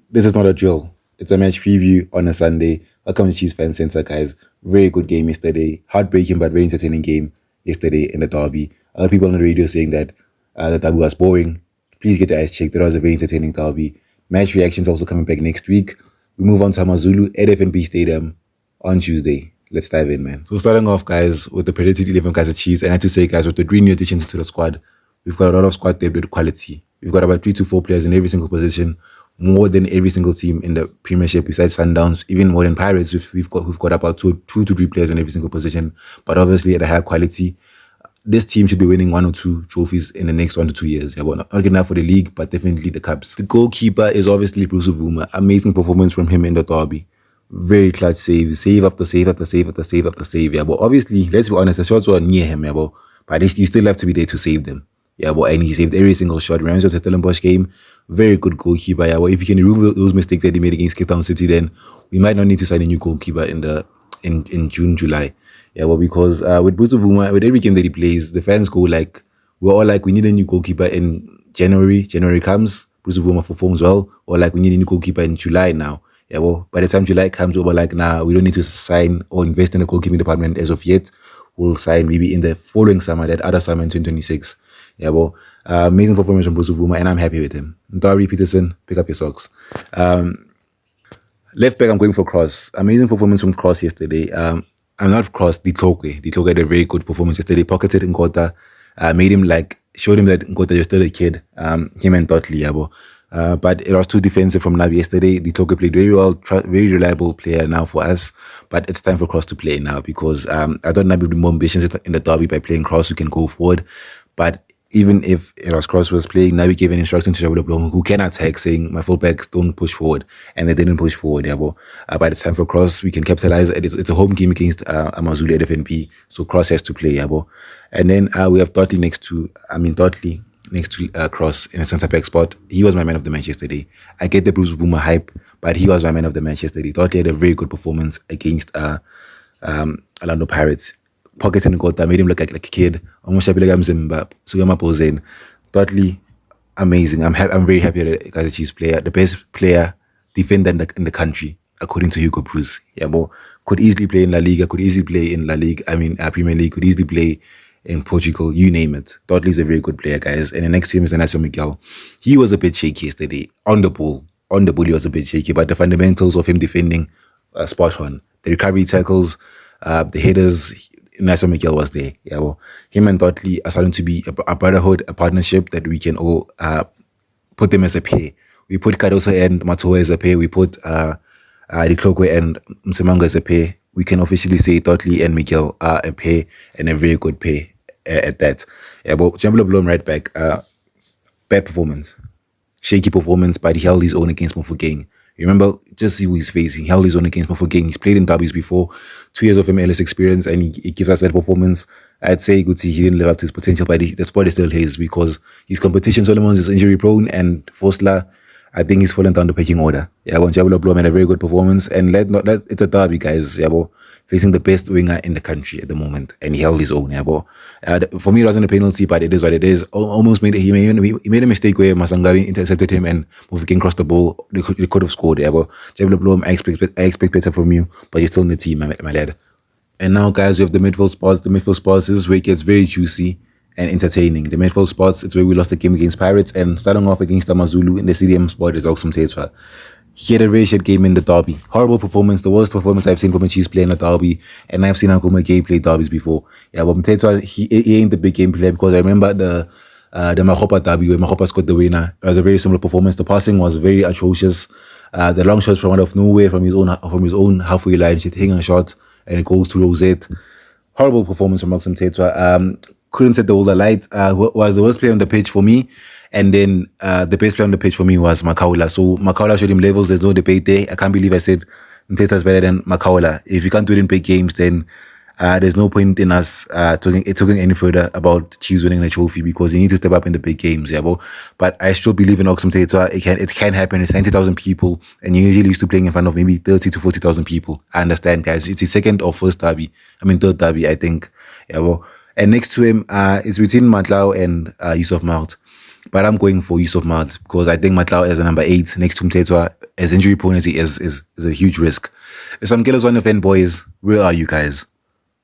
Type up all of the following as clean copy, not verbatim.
This is not a drill. It's a match preview on a Sunday. Welcome to Chiefs Fan Center, guys. Very good game yesterday. Heartbreaking but very entertaining game yesterday in the derby. Other people on the radio saying that the derby was boring. Please get your eyes checked. That was a very entertaining derby. Match reactions also coming back next week. We move on to Amazulu at FNB Stadium on Tuesday. Let's dive in, man. So starting off, guys, with the predicted 11 Kaiser Chiefs, and I have to say, guys, with the three new additions to the squad, we've got a lot of squad depth with quality. We've got about 3 to 4 players in every single position, more than every single team in the Premiership besides Sundowns, even more than Pirates. We've got about two to three players in every single position, but obviously at a higher quality. This team should be winning 1 or 2 trophies in the next 1 to 2 years. Yeah, well, not good enough for the league, but definitely the cups. The goalkeeper is obviously Bruce Uvuma. Amazing performance from him in the derby. Very clutch saves, save after save after save after save after save. Yeah, but obviously, let's be honest, the shots were near him. Yeah, but you still have to be there to save them. Yeah, but and he saved every single shot. Reminds us of the Stellenbosch game. Very good goalkeeper. Yeah, well, if you can remove those mistakes that he made against Cape Town City, then we might not need to sign a new goalkeeper in June, July. Yeah, well, because with Bruce Vuma, with every game that he plays, the fans go like, we're all like, we need a new goalkeeper in January. January comes, Bruce Vuma performs well, or like, we need a new goalkeeper in July now. Yeah, well, by the time July comes, we're like, nah, we don't need to sign or invest in the goalkeeping department as of yet. We'll sign maybe in the following summer, that other summer in 2026. Yeah, well, amazing performance from Bruce Vuma, and I'm happy with him. Dari Peterson, pick up your socks. Left back, I'm going for Cross. Amazing performance from Cross yesterday. I'm not Cross, Ditlokwe. Ditlokwe had a very good performance yesterday. Pocketed Nkota, made him showed him that Nkota is still a kid. Him and Dudley, Yabo. But it was too defensive from Nabi yesterday. Ditlokwe played very well, very reliable player now for us. But it's time for Cross to play now because I thought Nabi would be more ambitious in the derby by playing Cross who can go forward. But even if Eros Cross was playing, Nabi gave an instruction to Jabula Blom, who can attack, saying, my fullbacks don't push forward. And they didn't push forward, yeah, by the time for Cross, we can capitalize. It's a home game against Amazulu at FNP, so Cross has to play, yeah, And then we have Dudley next to Cross in a centre back spot. He was my man of the match yesterday. I get the Bruce Boomer hype, but he was my man of the match yesterday. Dudley had a very good performance against Orlando Pirates. Pocketing Nkota made him look like a kid. Almost like Mzimba. Sugama Posen. Totally amazing. I'm very happy that Kaiser Chiefs player, the best player defender in the country, according to Hugo Bruce. Yeah, could easily play in La Liga, could easily play in Premier League, could easily play in Portugal, you name it. Dudley's a very good player, guys. And the next team is Nelson Miguel. He was a bit shaky yesterday. On the ball, he was a bit shaky, but the fundamentals of him defending spot on. The recovery tackles, the headers, Nelson Miguel was there. Yeah, him and Dudley are starting to be a brotherhood, a partnership that we can all put them as a pair. We put Cardoso and Matoa as a pair. We put Ditlokwe and Msemango as a pair. We can officially say Dudley and Miguel are a pair and a very good pair at that. Yeah, but Jambula Blom right back. Bad performance. Shaky performance, but he held his own against Mofokeng. Remember, just see who he's facing. He held his own against Mofokeng. He's played in derbies before, 2 years of MLS experience, and he gives us that performance. I'd say Guti, he didn't live up to his potential, but the spot is still his because his competition, Solomon, is injury prone, and Fosler, I think he's fallen down the pecking order. Yeah, Jabula Blom had a very good performance, and it's a derby, guys. Yeah, facing the best winger in the country at the moment, and he held his own. Yeah, for me, it wasn't a penalty, but it is what it is. Almost he made a mistake where Masangawi intercepted him, and Mofokeng crossed the ball. They could have scored. Yeah, Jabula Blom, I expect better from you, but you're still in the team, my lad. And now, guys, we have the midfield spots. The midfield spots, this is where it gets very juicy and entertaining. The midfield spots, it's where we lost the game against Pirates, and starting off against Amazulu in the CDM spot is Oxum Tetwa. He had a very shit game in the derby. Horrible performance, the worst performance I've seen from a Chiefs play in a derby, and I've seen Akuma Gay play derbies before. Yeah, but Tetwa, he ain't the big game player because I remember the Mahopa derby where Mahopa scored the winner. It was a very similar performance. The passing was very atrocious. The long shots from out of nowhere from his own halfway line, hitting a shot and it goes to Rosette. Horrible performance from Oxum Tetwa. Couldn't set the holder light. Was the worst player on the pitch for me. And then the best player on the pitch for me was Makaula. So Makaula showed him levels. There's no debate there. I can't believe I said Mtetwa is better than Makaula. If you can't do it in big games, then there's no point in us talking any further about Chiefs winning the trophy because you need to step up in the big games. Yeah, but I still believe in Oxum Tetwa. It can happen. It's 90,000 people, and you're usually used to playing in front of maybe 30 to 40,000 people. I understand, guys. It's his second or third derby, I think. Yeah, and next to him is between Matlao and Yusuf Maut. But I'm going for Yusuf Maut because I think Matlao is the number 8 next to Mtetwa. as injury prone as he is a huge risk. Some Killers on the fan boys, where are you guys?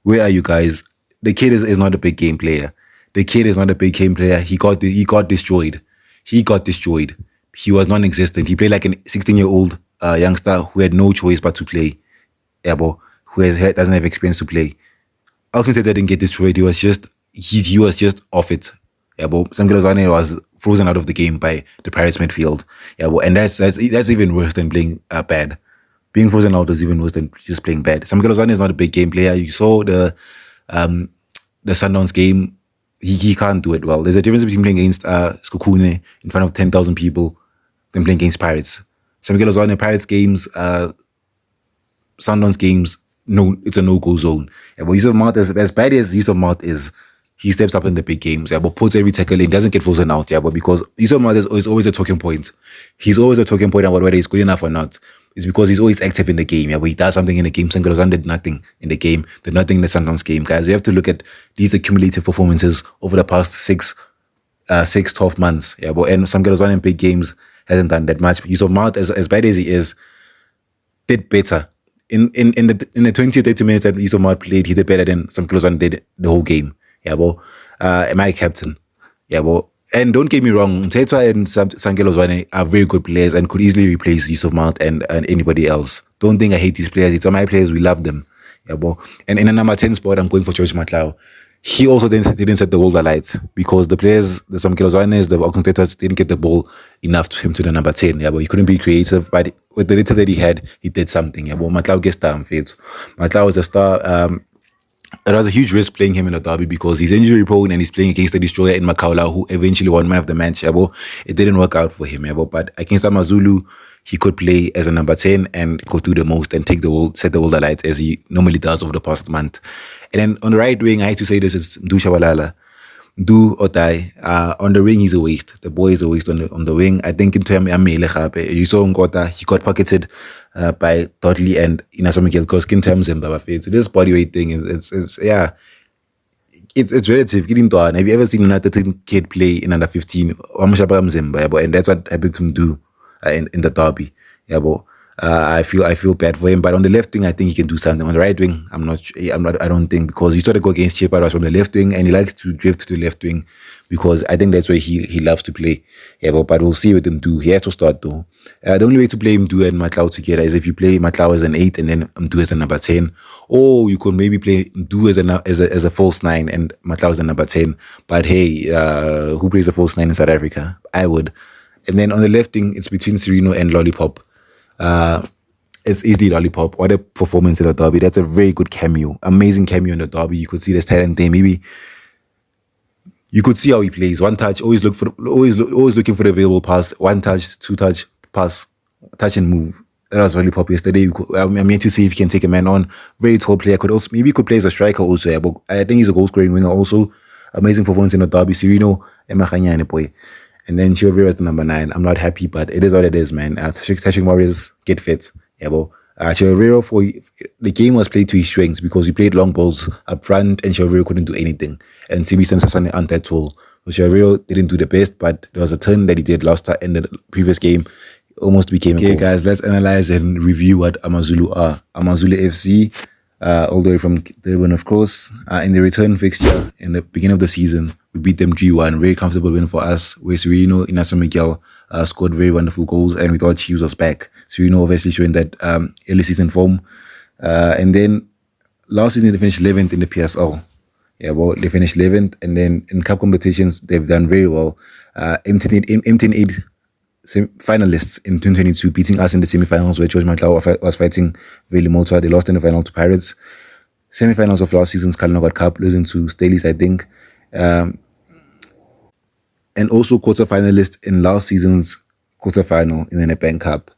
Where are you guys? The kid is not a big game player. The kid is not a big game player. He got destroyed. He got destroyed. He was non-existent. He played like a 16-year-old youngster who had no choice but to play. Ebo, who doesn't have experience to play. Alkmaar didn't get destroyed. He was just off it. Ebo, Sam Gilazane was frozen out of the game by the Pirates midfield. Ebo, and that's even worse than playing bad. Being frozen out is even worse than just playing bad. Sam Gilazane is not a big game player. You saw the Sundowns game. He can't do it well. There's a difference between playing against Skokune in front of 10,000 people than playing against Pirates. Sam Gilazane, Pirates games, Sundowns games, no, it's a no-go zone. Yeah, but Yusuf Maat, as bad as Yusuf Maat is, he steps up in the big games. Yeah, but puts every tackle in, doesn't get frozen out. Yeah, but because Yusuf Maat is always a talking point. He's always a talking point about whether he's good enough or not. It's because he's always active in the game. Yeah, but he does something in the game. Sam Gilazane did nothing in the game. Did nothing in the Sundowns game, guys. We have to look at these accumulative performances over the past 12 months. Yeah, but and Sam Gilazane in big games hasn't done that much. Yusuf Maat, as bad as he is, did better. In the 20 or 30 minutes that Yusuf Maat played, he did better than Sam Gilazane did the whole game. Yeah, well, my captain. Yeah, well, and don't get me wrong, Mthethwa and Sam Gilazane are very good players and could easily replace Yusuf Maat and anybody else. Don't think I hate these players. It's my players. We love them. Yeah, well, and in a number 10 spot, I'm going for George Matlao. He also didn't set the world alight because the players, the Sam Gilazanes, the Mthethwas didn't get the ball enough to him to the number 10. Yeah, but he couldn't be creative. But with the little that he had, he did something. Yeah, but Matlao gets star and fades. Matlao is a star. It was a huge risk playing him in a derby because he's injury prone and he's playing against the destroyer in Makaula, who eventually won man of the match. Yeah, but it didn't work out for him. Yeah, but against AmaZulu, he could play as a number 10 and could do the most and set the world alight as he normally does over the past month. And then on the right wing, I hate to say this, it's Mdu Shabalala. Do or die. On the wing, he's a waste. The boy is a waste on the wing. I think in terms of you saw Nkota, he got pocketed by Dudley and Inaso Miguel because in terms of Mbappe. So this bodyweight thing it's relative. Have you ever seen another kid play in under 15? And that's what happened to him do in the derby. Yeah, but I feel bad for him. But on the left wing, I think he can do something. On the right wing, I don't think, because he started to go against Chiparas from the left wing and he likes to drift to the left wing because I think that's where he loves to play. Yeah, but we'll see what him do. He has to start though. The only way to play Mdu and Matlao together is if you play Matlao as an 8 and then Mdu as a number 10. Or you could maybe play Mdu as a false 9 and Matlao as a number 10. But hey, who plays a false 9 in South Africa? I would. And then on the left wing, it's between Sereno and Lollipop. It's easily Lollipop. What a performance in the derby. That's a very good cameo. Amazing cameo in the derby. You could see this talent there. Maybe you could see how he plays. One touch, always looking for the available pass. One touch, two touch, pass, touch and move. That was Lollipop yesterday. I'm yet to see if he can take a man on. Very tall player. Maybe could play as a striker also. Yeah, but I think he's a goal scoring winger also. Amazing performance in the derby. Sereno and Makanyane boy. And then Chio Vera is the number 9. I'm not happy, but it is what it is, man. Tashik Morris get fit. Yeah, but Chio Vera, the game was played to his strengths because he played long balls up front and Chio Vera couldn't do anything. And Sibi Sensasane aren't that tall. So Chio Vera didn't do the best, but there was a turn that he did last time in the previous game. Almost became a goal. Okay, guys, let's analyze and review what AmaZulu are. AmaZulu FC, all the way from Durban, of course. In the return fixture in the beginning of the season, we beat them 3-1. Very comfortable win for us, where Sereno, Inaso Miguel scored very wonderful goals, and we thought Chiefs was back. Sereno obviously showing that early season form. And then last season they finished 11th in the PSL. Yeah, well, they finished 11th, and then in cup competitions they've done very well. MTN8 finalists in 2022, beating us in the semi-finals where George Matlao was fighting Veli Mota. They lost in the final to Pirates. Semi-finals of last season's Kalinogot Cup, losing to Staleys, I think. And also quarter-finalist in last season's quarter-final in the Nedbank Cup.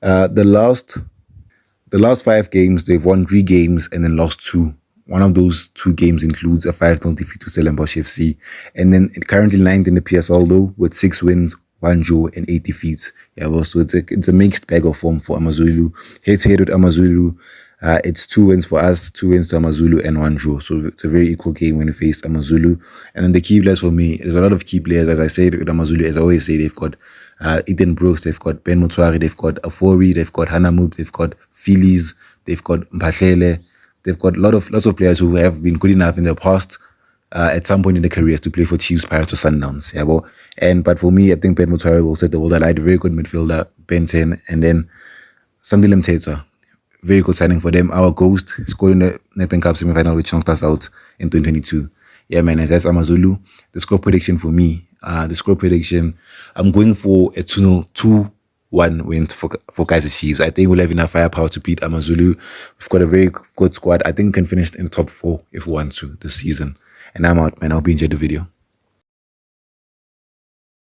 The last 5 games, they've won 3 games and then lost 2. One of those 2 games includes a 5-0 defeat to Stellenbosch FC. And then currently 9th in the PSL though, with 6 wins, 1 draw and 8 defeats. Yeah, well, so it's a mixed bag of form for AmaZulu. Head-to-head with AmaZulu, It's 2 wins for us, 2 wins to Amazulu, and 1 draw. So it's a very equal game when we faced Amazulu. And then the key players for me, there's a lot of key players. As I said with Amazulu, as I always say, they've got Eden Brooks, they've got Ben Motswari, they've got Afori, they've got Hanamub, they've got Phillies, they've got Mpahlele. They've got lots of players who have been good enough in the past at some point in their careers to play for Chiefs, Pirates, or Sundowns. Yeah, but for me, I think Ben Motswari will set the world alight. Very good midfielder, Benson, and then Sandile Mthethwa. Very good signing for them. Our ghost scored in the Nedbank Cup semi-final with Youngsters out in 2022. Yeah, man, that's Amazulu. The score prediction for me, I'm going for a 2-1 win for Kaizer Chiefs. I think we'll have enough firepower to beat Amazulu. We've got a very good squad. I think we can finish in the top 4 if we want to this season. And I'm out, man. I hope you enjoyed the video.